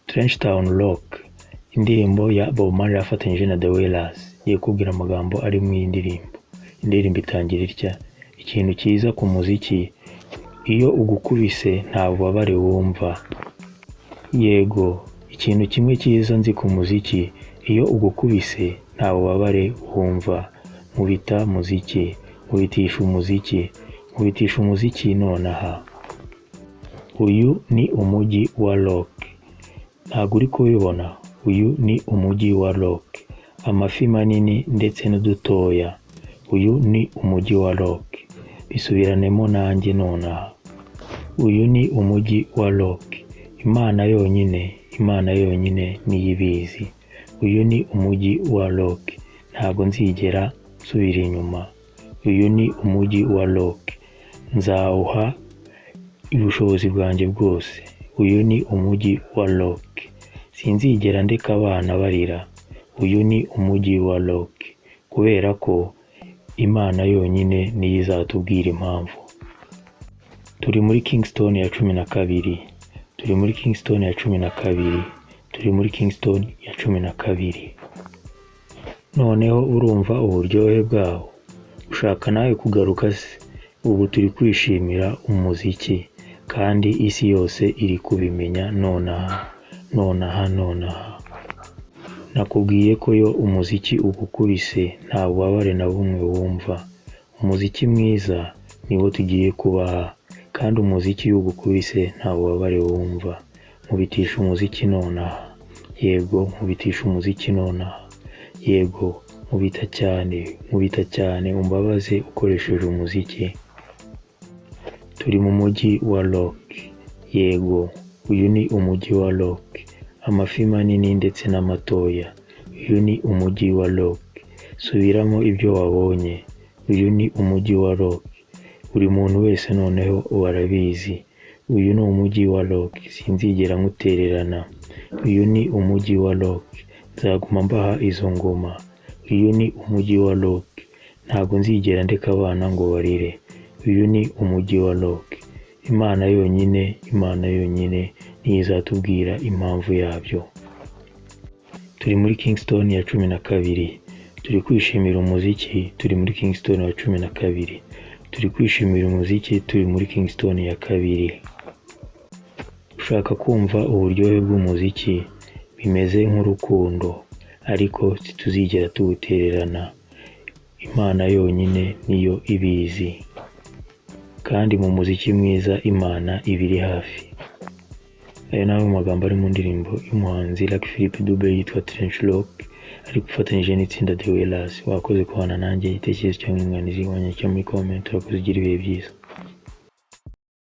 Trenchtown Rock, indirimbo ya Bob Marley afatanyije na The Wailers. Yekubwira amagambo ari mu indirimbo itangira itya: ikintu cyiza ku muziki, iyo ugukubise nta bubabare wumva. Yego, ikintu kimwe cyiza nzi ku muziki, iyo ugukubise nta bubabare wumva. Nkubita muziki, nkubitisha umuziki nonaha. Uyu ni umujyi wa rock. Ntabwo uri kubibona? Uyu ni umujyi wa rock. Amafi manini ndetse n'udutoya. Uyu ni umujyi wa rock. Bisubiranemo nanjye nonaha. Uyu ni umujyi wa rock. Imana yonyine niyo ibizi. Uyu ni umujyi wa rock. Ntabwo nzigera nsubira inyuma. Uyu ni umujyi wa rock. Nzawuha ubushobozi bwanjye bwose. Uyu ni umujyi wa rock. Sinzigera ndeka abana barira. Uyu ni umujyi wa rock. Kubera ko Imana yonyine niyo izatubwira impamvu. Turi muri Kingston ya 12. Turi muri Kingston ya 12. Turi muri Kingston ya 12. Noneho urumva uburyohe bwaho. Ushaka nawe kugaruka se? Ubu turi kwishimira umuziki kandi isi yose iri kubimenya nonaha. Nakubwiye ko yo umuziki ugukubise nta bubabare na bumwe wumva. Umuziki mwiza niwo tugiye kubaha, kandi umuziki ugukubise nta bubabare wumva. Nkubitisha umuziki nonaha. Yego, nkubitisha umuziki nonaha. Yego, nkubita cyane umbabaze ukoresheje umuziki. Turi mu mujyi wa rock. Yego, uyu ni umujyi wa rock. Amafi manini ndetse n'amatoya. Uyu ni umujyi wa rock. Subiramo ibyo wabonye. Uyu ni umujyi wa rock. Buri muntu wese noneho warabizi. Uyu ni umujyi wa rock. Sinzigera nkutererana. Uyu ni umujyi wa rock. Nzaguma mbaha izo ngoma. Uyu ni umujyi wa rock. Ntabwo nzigera ndeka abana ngo barire. Uyu ni umujyi wa rock. Imana yonyine niyo izatubwira impamvu yabyo. Turi muri Kingston ya 12. Turi kwishimira umuziki. Turi muri Kingston ya 12. Turi kwishimira umuziki. Turi muri Kingston ya 2. Ushaka kumva uburyohe bw'umuziki? Bimeze nk'urukundo, ariko tuzigera tuwutererana. Imana yonyine niyo ibizi, kandi mu muziki mwiza Imana ibiri hafi. Aya nawe mu magambo ari mu ndirimbo y'umuhanzi Lucky Philippe Dube yitwa Trench Rock, ari gufatanyije n'itsinda The Wailers. Wakoze kubana nanjye, igitekerezo cyangwa inyunganizi wanyandikira muri comment. Urakoze, ugira ibihe byiza.